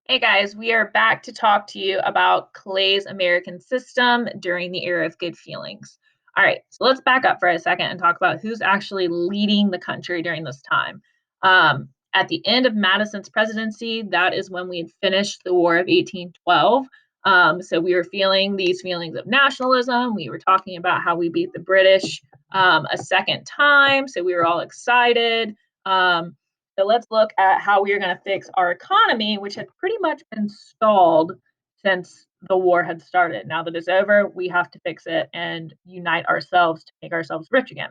Hey guys, we are back to talk to you about Clay's American system during the era of good feelings. All right, so let's back up for a second and talk about who's actually leading the country during this time. At the end of Madison's presidency, that is when we had finished the War of 1812. So we were feeling these feelings of nationalism. We were talking about how we beat the British a second time. So we were all excited. Um, so let's look at how we are going to fix our economy, which had pretty much been stalled since the war had started. Now that it's over, we have to fix it and unite ourselves to make ourselves rich again.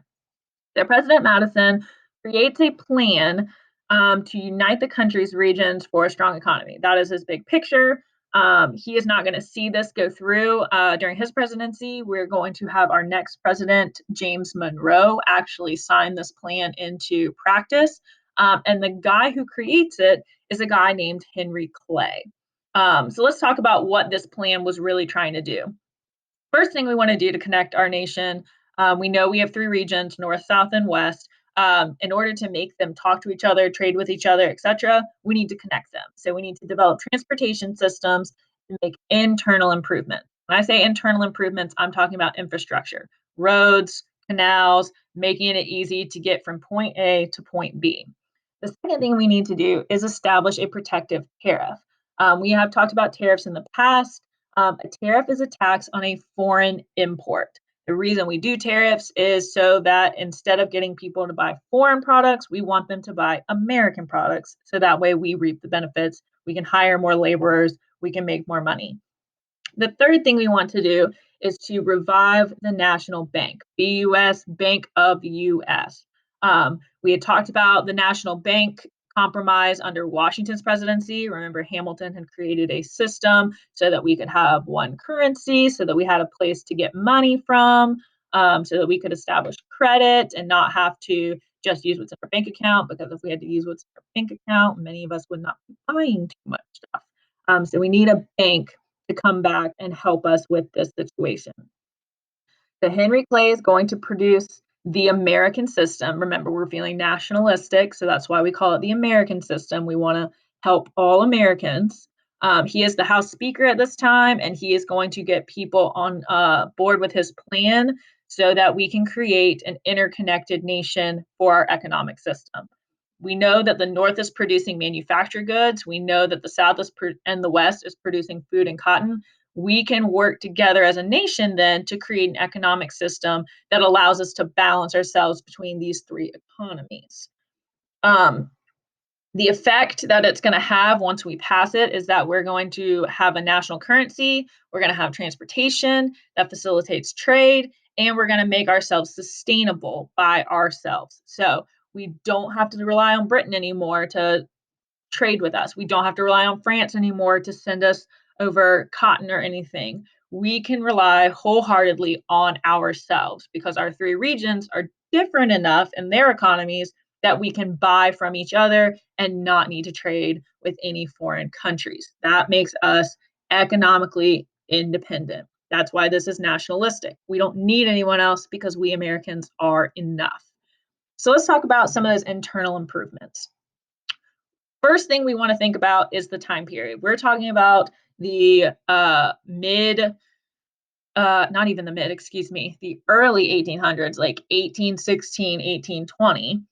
So President Madison creates a plan to unite the country's regions for a strong economy. That is his big picture. He is not going to see this go through during his presidency. We're going to have our next president, James Monroe, actually sign this plan into practice. And the guy who creates it is a guy named Henry Clay. So let's talk about what this plan was really trying to do. First thing we want to do to connect our nation, we know we have three regions, north, south, and west. In order to make them talk to each other, trade with each other, etc., we need to connect them. So we need to develop transportation systems and make internal improvements. When I say internal improvements, I'm talking about infrastructure, roads, canals, making it easy to get from point A to point B. The second thing we need to do is establish a protective tariff. We have talked about tariffs in the past. A tariff is a tax on a foreign import. The reason we do tariffs is so that instead of getting people to buy foreign products, we want them to buy American products. So that way we reap the benefits. We can hire more laborers. We can make more money. The third thing we want to do is to revive the national bank, BUS, Bank of the US. We had talked about the national bank compromise under Washington's presidency. Remember, Hamilton had created a system so that we could have one currency, so that we had a place to get money from, so that we could establish credit and not have to just use what's in our bank account, because if we had to use what's in our bank account, many of us would not be buying too much stuff. So we need a bank to come back and help us with this situation. So Henry Clay is going to produce the American system. Remember, we're feeling nationalistic, so that's why we call it the American system. We want to help all Americans. He is the House Speaker at this time, and he is going to get people on board with his plan so that we can create an interconnected nation for our economic system. We know that the North is producing manufactured goods. We know that the South and the West is producing food and cotton. We can work together as a nation then to create an economic system that allows us to balance ourselves between these three economies. The effect that it's going to have once we pass it is that we're going to have a national currency, we're going to have transportation that facilitates trade, and we're going to make ourselves sustainable by ourselves. So we don't have to rely on Britain anymore to trade with us. We don't have to rely on France anymore to send us over cotton or anything. We can rely wholeheartedly on ourselves because our three regions are different enough in their economies that we can buy from each other and not need to trade with any foreign countries. That makes us economically independent. That's why this is nationalistic. We don't need anyone else because we Americans are enough. So let's talk about some of those internal improvements. First thing we want to think about is the time period. We're talking about the not even the mid, excuse me, the early 1800s, like 1816, 1820.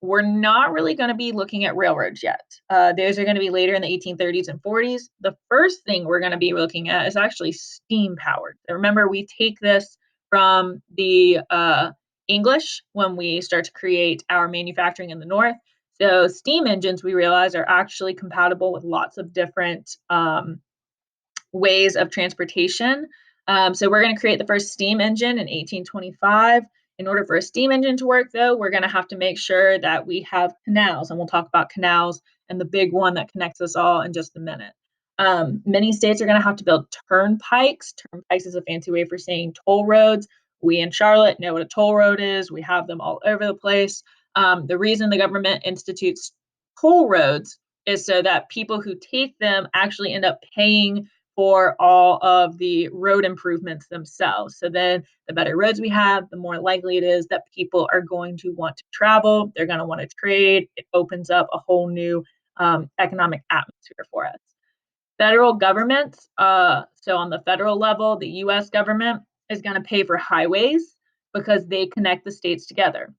We're not really going to be looking at railroads yet. Those are going to be later in the 1830s and 40s. The first thing we're going to be looking at is actually steam powered. Remember, we take this from the English when we start to create our manufacturing in the North. So steam engines, we realize, are actually compatible with lots of different ways of transportation. So we're going to create the first steam engine in 1825. In order for a steam engine to work, though, we're going to have to make sure that we have canals, and we'll talk about canals and the big one that connects us all in just a minute. Many states are going to have to build turnpikes. Turnpikes is a fancy way for saying toll roads. We in Charlotte know what a toll road is. We have them all over the place. The reason the government institutes toll roads is so that people who take them actually end up paying for all of the road improvements themselves. So then the better roads we have, the more likely it is that people are going to want to travel. They're going to want to trade. It opens up a whole new economic atmosphere for us. Federal governments, so on the federal level, the US government is going to pay for highways because they connect the states together.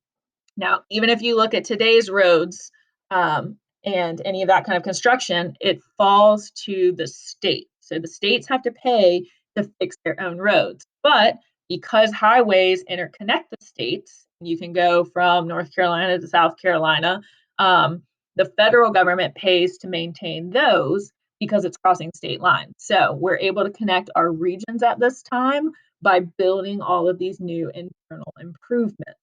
Now, even if you look at today's roads and any of that kind of construction, it falls to the state. So the states have to pay to fix their own roads. But because highways interconnect the states, you can go from North Carolina to South Carolina, the federal government pays to maintain those because it's crossing state lines. So we're able to connect our regions at this time by building all of these new internal improvements.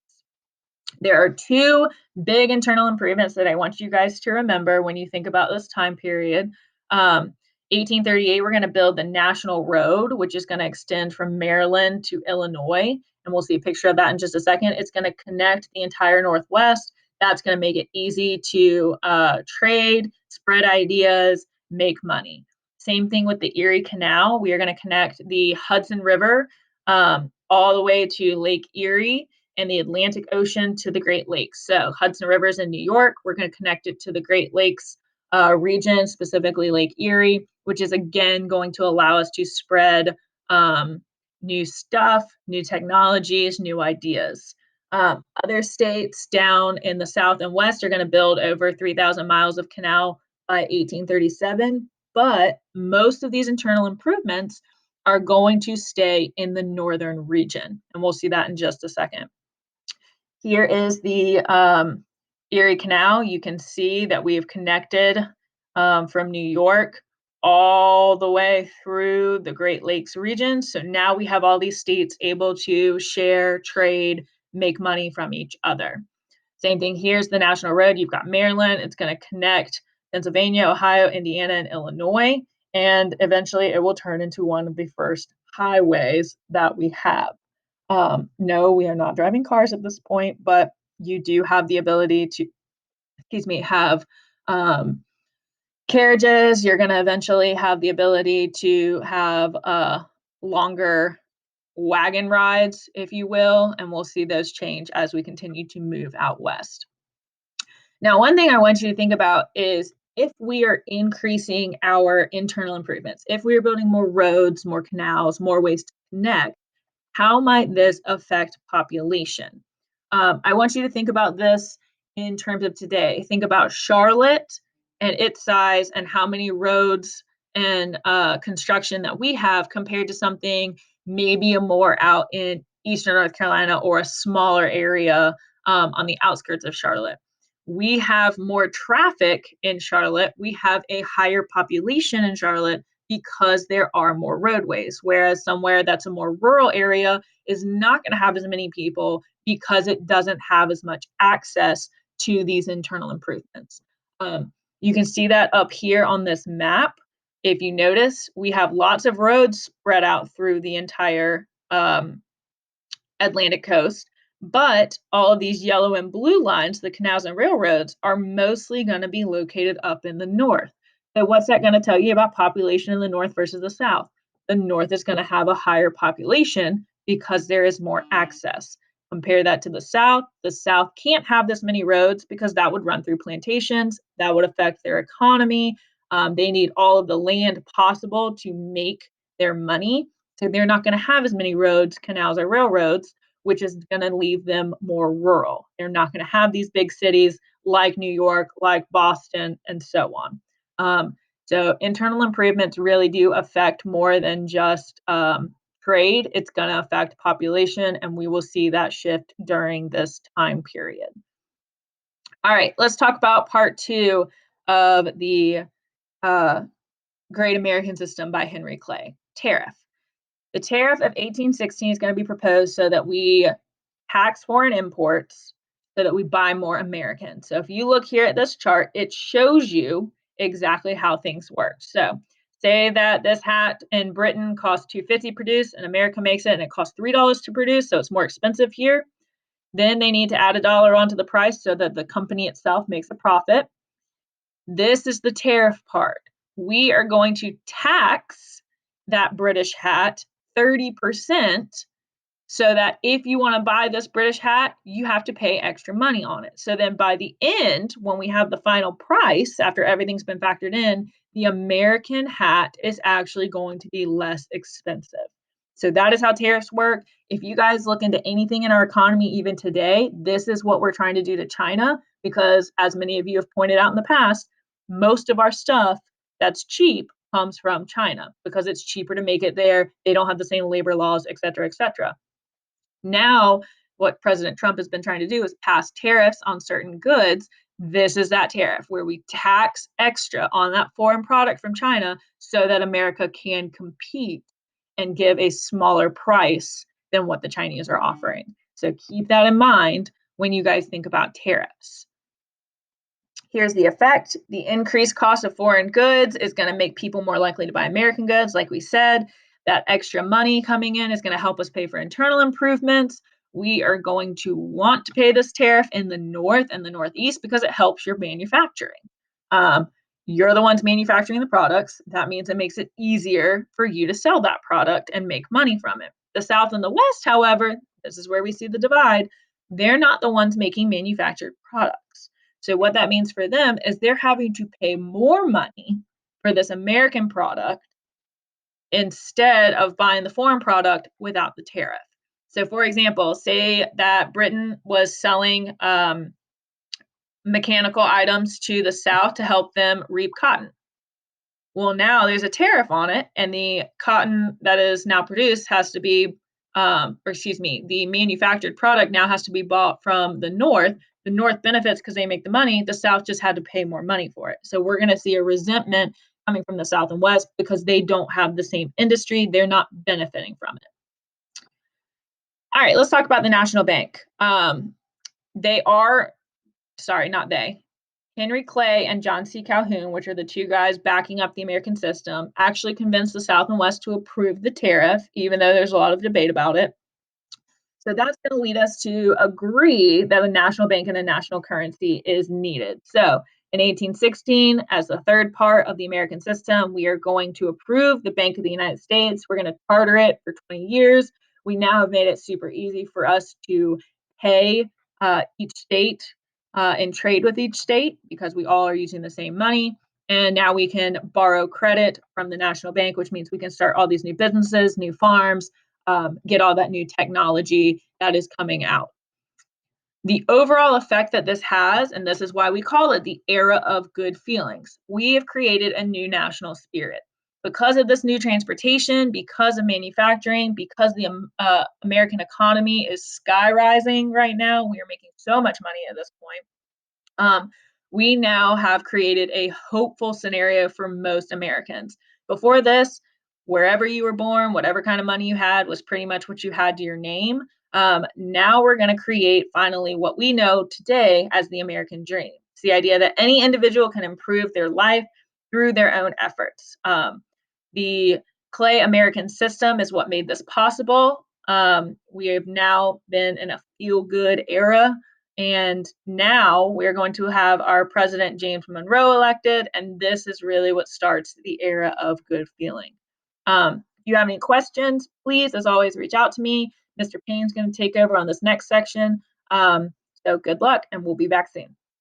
There are two big internal improvements that I want you guys to remember when you think about this time period. 1838, we're going to build the National Road, which is going to extend from Maryland to Illinois. And we'll see a picture of that in just a second. It's going to connect the entire Northwest. That's going to make it easy to trade, spread ideas, make money. Same thing with the Erie Canal. We are going to connect the Hudson River all the way to Lake Erie and the Atlantic Ocean to the Great Lakes. So Hudson River is in New York. We're going to connect it to the Great Lakes region, specifically Lake Erie, which is again going to allow us to spread new stuff, new technologies, new ideas. Other states down in the South and West are going to build over 3,000 miles of canal by 1837, but most of these internal improvements are going to stay in the northern region, and we'll see that in just a second. Here is the Erie Canal. You can see that we have connected from New York all the way through the Great Lakes region. So now we have all these states able to share, trade, make money from each other. Same thing, here's the National Road. You've got Maryland. It's going to connect Pennsylvania, Ohio, Indiana, and Illinois. And eventually it will turn into one of the first highways that we have. No, we are not driving cars at this point, but you do have the ability to, have carriages. You're going to eventually have the ability to have longer wagon rides, if you will, and we'll see those change as we continue to move out west. Now, one thing I want you to think about is if we are increasing our internal improvements, if we are building more roads, more canals, more ways to connect, how might this affect population? I want you to think about this in terms of today. Think about Charlotte and its size and how many roads and construction that we have compared to something maybe a more out in Eastern North Carolina or a smaller area on the outskirts of Charlotte. We have more traffic in Charlotte. We have a higher population in Charlotte because there are more roadways, whereas somewhere that's a more rural area is not going to have as many people because it doesn't have as much access to these internal improvements. You can see that up here on this map. If you notice, we have lots of roads spread out through the entire Atlantic coast, but all of these yellow and blue lines, the canals and railroads, are mostly going to be located up in the north. So what's that going to tell you about population in the north versus the south? The north is going to have a higher population because there is more access. Compare that to the south. The south can't have this many roads because that would run through plantations. That would affect their economy. They need all of the land possible to make their money. So they're not going to have as many roads, canals, or railroads, which is going to leave them more rural. They're not going to have these big cities like New York, like Boston, and so on. So internal improvements really do affect more than just trade. It's going to affect population, and we will see that shift during this time period. All right, let's talk about part two of the Great American System by Henry Clay, tariff. The tariff of 1816 is going to be proposed so that we tax foreign imports so that we buy more American. So if you look here at this chart, it shows you exactly how things work. So say that this hat in Britain costs $2.50 to produce and America makes it and it costs $3 to produce, so it's more expensive here. Then they need to add $1 onto the price so that the company itself makes a profit. This is the tariff part. We are going to tax that British hat 30% so that if you want to buy this British hat, you have to pay extra money on it. So then by the end, when we have the final price, after everything's been factored in, the American hat is actually going to be less expensive. So that is how tariffs work. If you guys look into anything in our economy, even today, this is what we're trying to do to China, because as many of you have pointed out in the past, most of our stuff that's cheap comes from China because it's cheaper to make it there. They don't have the same labor laws, et cetera, et cetera. Now, what President Trump has been trying to do is pass tariffs on certain goods. This is that tariff where we tax extra on that foreign product from China so that America can compete and give a smaller price than what the Chinese are offering. So keep that in mind when you guys think about tariffs. Here's the effect. The increased cost of foreign goods is going to make people more likely to buy American goods, like we said. That extra money coming in is going to help us pay for internal improvements. We are going to want to pay this tariff in the North and the Northeast because it helps your manufacturing. You're the ones manufacturing the products. That means it makes it easier for you to sell that product and make money from it. The South and the West, however, this is where we see the divide. They're not the ones making manufactured products. So what that means for them is they're having to pay more money for this American product instead of buying the foreign product without the tariff. So for example, say that Britain was selling mechanical items to the South to help them reap cotton. Well, now there's a tariff on it, and the cotton that is now produced has to be, the manufactured product now has to be bought from the North. The North benefits because they make the money. The South just had to pay more money for it. So we're going to see a resentment coming from the South and West because they don't have the same industry. They're not benefiting from it. All right, let's talk about the National Bank. Henry Clay and John C. Calhoun, which are the two guys backing up the American system, actually convinced the South and West to approve the tariff, even though there's a lot of debate about it. So that's going to lead us to agree that a national bank and a national currency is needed. So in 1816, as the third part of the American system, we are going to approve the Bank of the United States. We're going to charter it for 20 years. We now have made it super easy for us to pay each state and trade with each state because we all are using the same money. And now we can borrow credit from the national bank, which means we can start all these new businesses, new farms, get all that new technology that is coming out. The overall effect that this has, and this is why we call it the era of good feelings, we have created a new national spirit. Because of this new transportation, because of manufacturing, because the American economy is sky-rising right now, we are making so much money at this point. We now have created a hopeful scenario for most Americans. Before this, wherever you were born, whatever kind of money you had was pretty much what you had to your name. Now we're going to create finally what we know today as the American dream. It's the idea that any individual can improve their life through their own efforts. The Clay American system is what made this possible. We have now been in a feel-good era. And now we're going to have our president, James Monroe, elected. And this is really what starts the era of good feeling. If you have any questions, please, as always, reach out to me. Mr. Payne's going to take over on this next section. So good luck, and we'll be back soon.